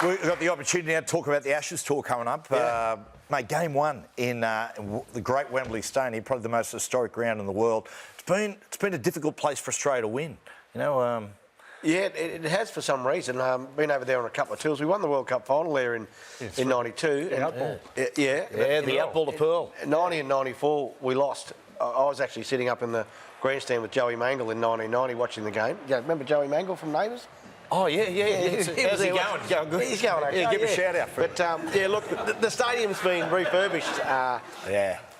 we've got the opportunity now to talk about the Ashes tour coming up. Yeah. Mate, game one in the great Wembley Stadium, probably the most historic ground in the world. It's been a difficult place for Australia to win. You know. Yeah, it has for some reason. Been over there on a couple of tours. We won the World Cup final there in '92. Yeah, the outball to Pearl. 90 and 94, we lost. I was actually sitting up in the grandstand with Joey Mangle in 1990 watching the game. Yeah, remember Joey Mangle from Neighbours? Oh, yeah. How's he going? Going good? He's going okay. Yeah, give him a shout out for it. But, look, the stadium's been refurbished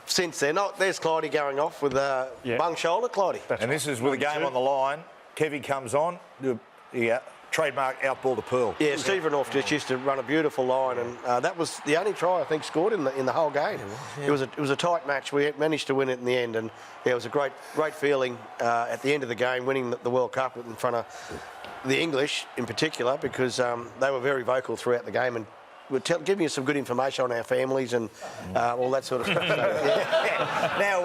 since then. There's Clydie going off with a bung shoulder, Clydie. And this is with a game on the line. Kevy comes on. Trademark outball to Pearl. Yeah, Steve Renouf just used to run a beautiful line, and that was the only try I think scored in the whole game. It was a tight match. We managed to win it in the end, and it was a great feeling at the end of the game, winning the World Cup in front of the English in particular, because they were very vocal throughout the game and were giving us some good information on our families and all that sort of stuff. Now,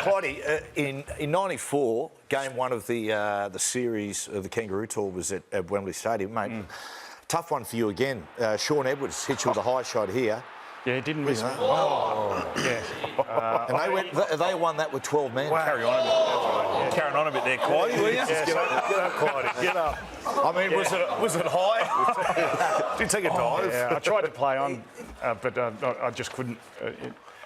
Clydie, in '94, game one of the series of the Kangaroo Tour was at Wembley Stadium, mate. Tough one for you again. Sean Edwards hit you with a high shot here. Yeah, it didn't miss. And they won that with 12 men. Wow. Carry on a bit. Carrying on a bit there, Clydie, will you? Get up, Clydie. Get up. I mean, was it high? Did you take a dive? Yeah, I tried to play on, but I just couldn't.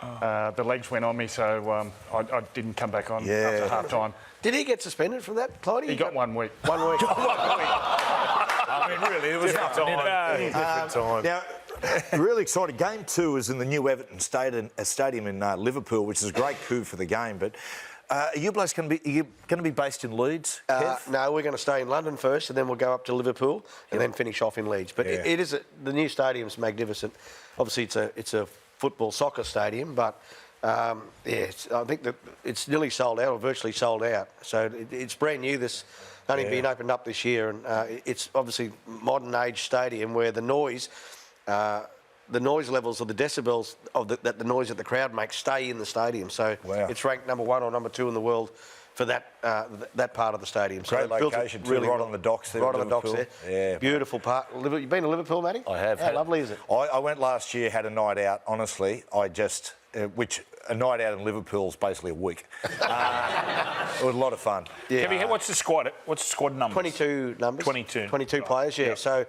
The legs went on me, so I didn't come back on after half time. Did he get suspended from that, Clydie? He got 1 week. 1 week. I mean, really, it was different time. Different time. Now, really exciting. Game two is in the new Everton Stadium in Liverpool, which is a great coup for the game. But are you blokes going to be based in Leeds, Kev? No, we're going to stay in London first, and then we'll go up to Liverpool and then finish off in Leeds. But it is the new stadium's magnificent. Obviously, it's a football soccer stadium, but I think that it's nearly sold out or virtually sold out. So it's brand new. This only been opened up this year, and it's obviously modern age stadium where the noise levels or the decibels that the noise that the crowd makes stay in the stadium. So it's ranked number 1 or number 2 in the world for that part of the stadium. Great location, really right on the docks there. Right on the docks there. Yeah, beautiful part. You've been to Liverpool, Matty? I have. How lovely is it? I went last year, had a night out. Honestly, a night out in Liverpool is basically a week. It was a lot of fun. Yeah. Kevy, what's the squad? What's the squad numbers? 22 numbers. 22. 22 players. Yeah. So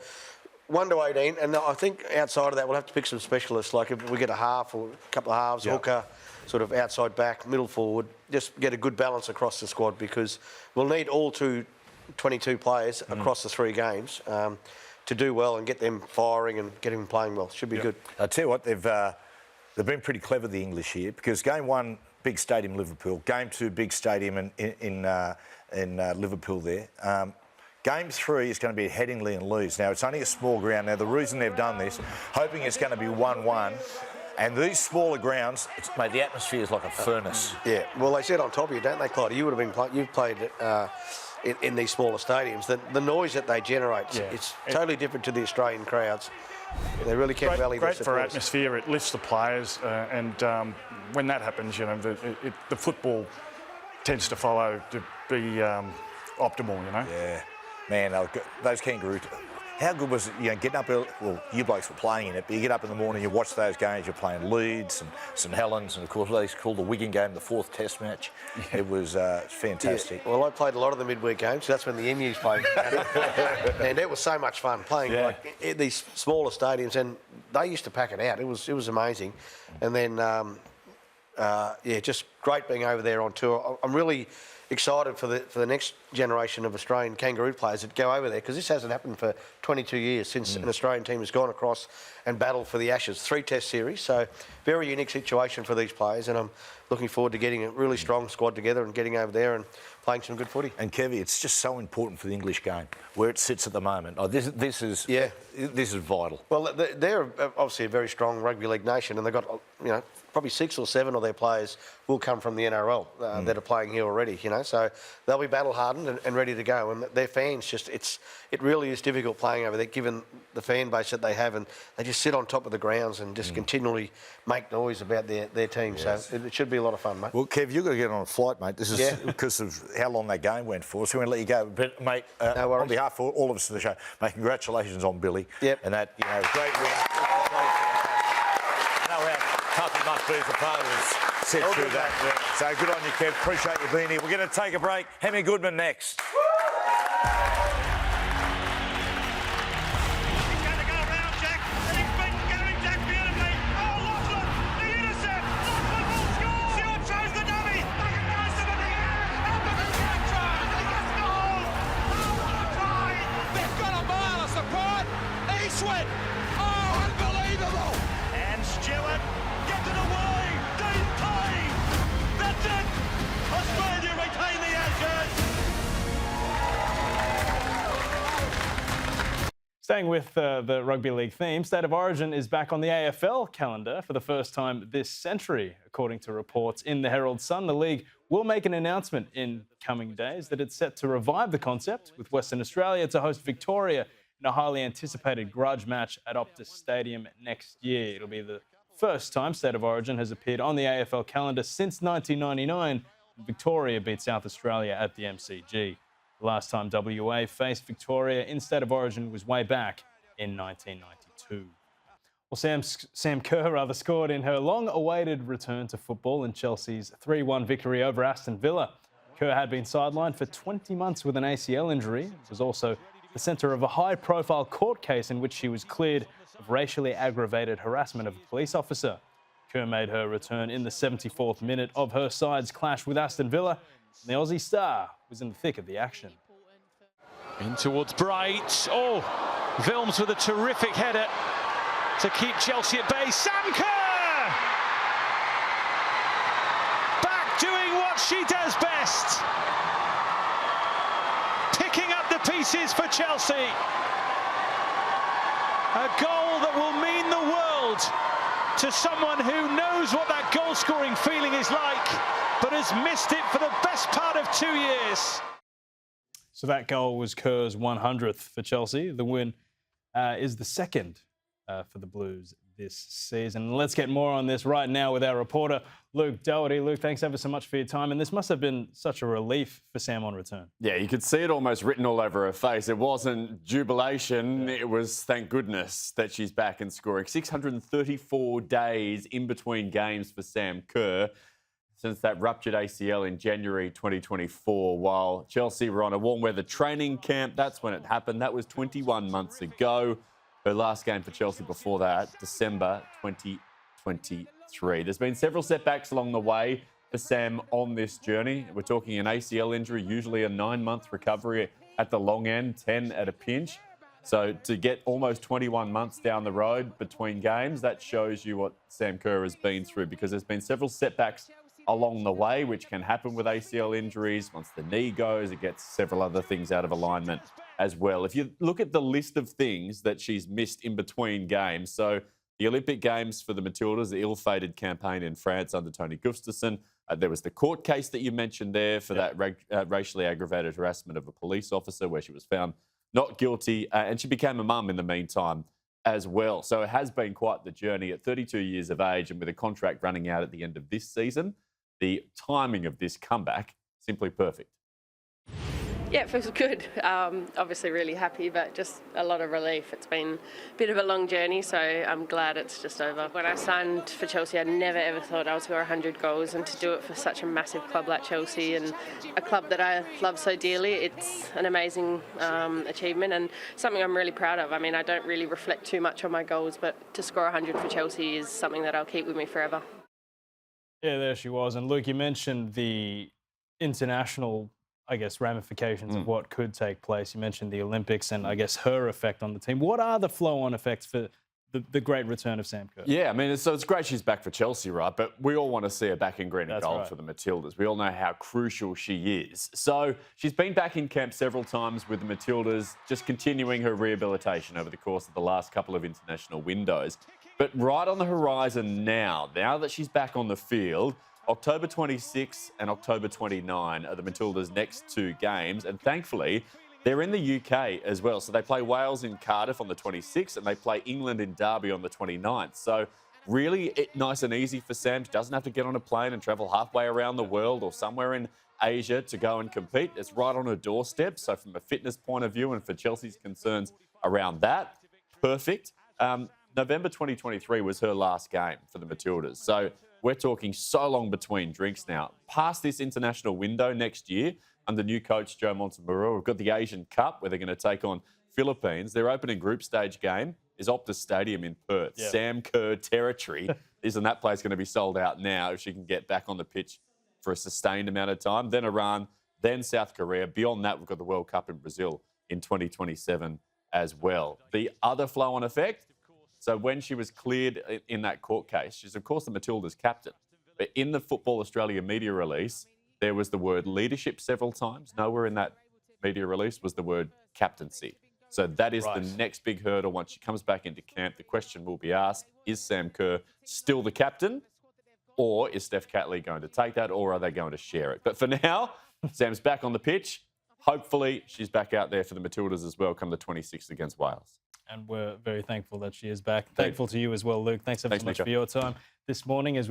1 to 18, and I think outside of that we'll have to pick some specialists. Like if we get a half or a couple of halves, hooker, sort of outside back, middle forward, just get a good balance across the squad, because we'll need all 22 players across the 3 games to do well and get them firing and get them playing well. Should be good. I tell you what, they've been pretty clever, the English here, because game 1, big stadium Liverpool. Game 2, big stadium in Liverpool there. Game 3 is going to be at Headingley and Leeds. Now, it's only a small ground. Now, the reason they've done this, hoping it's going to be 1-1, and these smaller grounds, mate, the atmosphere is like a furnace. Yeah, well, they said on top of you, don't they, Clydie? You would have been you've played in these smaller stadiums. The noise that they generate, it's totally different to the Australian crowds. They really can rally their supporters. Great for atmosphere. It lifts the players, and when that happens, you know, the football tends to follow to be optimal. You know. Yeah. Man, those Kangaroos, how good was it, you know, getting up early? Well, you blokes were playing in it, but you get up in the morning, you watch those games, you're playing Leeds and St Helens, and of course they called the Wigan game the 4th Test match. It was fantastic. Yeah. Well, I played a lot of the midweek games, so that's when the Emus played. And it was so much fun playing in these smaller stadiums, and they used to pack it out. It was amazing. And then, just great being over there on tour. I'm really excited for the next generation of Australian Kangaroo players that go over there, because this hasn't happened for 22 years since an Australian team has gone across and battled for the Ashes. 3 Test series, so very unique situation for these players, and I'm looking forward to getting a really strong squad together and getting over there and playing some good footy. And Kevy, it's just so important for the English game where it sits at the moment. This is vital. Well, they're obviously a very strong rugby league nation, and they've got probably 6 or 7 of their players will come from the NRL that are playing here already, you know. So they'll be battle-hardened and ready to go. And their fans just, it really is difficult playing over there, given the fan base that they have. And they just sit on top of the grounds and just continually make noise about their team. Yes. So it should be a lot of fun, mate. Well, Kev, you've got to get on a flight, mate. This is because of how long that game went for. So we're going to let you go. But, mate, no worries. On behalf of all of us in the show, mate, congratulations on Billy. Yep. And that, great win. I know how tough it must be as a part of this. Sit through that. So good on you, Kev. Appreciate you being here. We're going to take a break. Hemi Goodman next. Staying with the rugby league theme, State of Origin is back on the AFL calendar for the first time this century. According to reports in the Herald Sun, the league will make an announcement in coming days that it's set to revive the concept, with Western Australia to host Victoria in a highly anticipated grudge match at Optus Stadium next year. It'll be the first time State of Origin has appeared on the AFL calendar since 1999. Victoria beat South Australia at the MCG. The last time WA faced Victoria in State of Origin was way back in 1992. Well, Sam Kerr scored in her long-awaited return to football in Chelsea's 3-1 victory over Aston Villa. Kerr had been sidelined for 20 months with an ACL injury. It was also the centre of a high-profile court case in which she was cleared of racially aggravated harassment of a police officer. Kerr made her return in the 74th minute of her side's clash with Aston Villa. The Aussie star was in the thick of the action. In towards Bright. Oh, Vilms with a terrific header to keep Chelsea at bay. Sam Kerr! Back doing what she does best. Picking up the pieces for Chelsea. A goal that will mean the world to someone who knows what that goal-scoring feeling is like, but has missed it for the best part of 2 years. So that goal was Kerr's 100th for Chelsea. The win is the second for the Blues this season. Let's get more on this right now with our reporter, Luke Doherty. Luke, thanks ever so much for your time. And this must have been such a relief for Sam on return. Yeah, you could see it almost written all over her face. It wasn't jubilation. It was thank goodness that she's back and scoring. 634 days in between games for Sam Kerr since that ruptured ACL in January 2024. While Chelsea were on a warm weather training camp, that's when it happened. That was 21 months ago. Her last game for Chelsea before that, December 2023. There's been several setbacks along the way for Sam on this journey. We're talking an ACL injury, usually a 9-month recovery at the long end, 10 at a pinch. So to get almost 21 months down the road between games, that shows you what Sam Kerr has been through, because there's been several setbacks along the way, which can happen with ACL injuries. Once the knee goes, it gets several other things out of alignment as well. If you look at the list of things that she's missed in between games, so the Olympic Games for the Matildas, the ill-fated campaign in France under Tony Gustafsson. There was the court case that you mentioned there for that racially aggravated harassment of a police officer, where she was found not guilty, and she became a mum in the meantime as well. So it has been quite the journey at 32 years of age, and with a contract running out at the end of this season, the timing of this comeback, simply perfect. Yeah, it feels good. Obviously really happy, but just a lot of relief. It's been a bit of a long journey, so I'm glad it's just over. When I signed for Chelsea, I never ever thought I would score 100 goals, and to do it for such a massive club like Chelsea, and a club that I love so dearly, it's an amazing achievement and something I'm really proud of. I mean, I don't really reflect too much on my goals, but to score 100 for Chelsea is something that I'll keep with me forever. Yeah, there she was. And Luke, you mentioned the international, I guess, ramifications of what could take place. You mentioned the Olympics and, I guess, her effect on the team. What are the flow-on effects for the great return of Sam Kerr? Yeah, I mean, it's great she's back for Chelsea, right? But we all want to see her back in green and gold for the Matildas. We all know how crucial she is. So she's been back in camp several times with the Matildas, just continuing her rehabilitation over the course of the last couple of international windows. But right on the horizon now that she's back on the field, October 26 and October 29 are the Matildas' next 2 games. And thankfully, they're in the UK as well. So they play Wales in Cardiff on the 26th and they play England in Derby on the 29th. So really nice and easy for Sam. She doesn't have to get on a plane and travel halfway around the world or somewhere in Asia to go and compete. It's right on her doorstep. So from a fitness point of view and for Chelsea's concerns around that, perfect. November 2023 was her last game for the Matildas. So we're talking so long between drinks now. Past this international window next year, under new coach Joe Montemurro, we've got the Asian Cup where they're going to take on Philippines. Their opening group stage game is Optus Stadium in Perth. Yeah. Sam Kerr territory. Isn't that place going to be sold out now if she can get back on the pitch for a sustained amount of time? Then Iran, then South Korea. Beyond that, we've got the World Cup in Brazil in 2027 as well. The other flow-on effect, so when she was cleared in that court case, she's of course the Matildas captain. But in the Football Australia media release, there was the word leadership several times. Nowhere in that media release was the word captaincy. So that is the next big hurdle once she comes back into camp. The question will be asked, is Sam Kerr still the captain? Or is Steph Catley going to take that? Or are they going to share it? But for now, Sam's back on the pitch. Hopefully she's back out there for the Matildas as well come the 26th against Wales. And we're very thankful that she is back. Thankful to you as well, Luke. Thanks so much Nico. for your time this morning as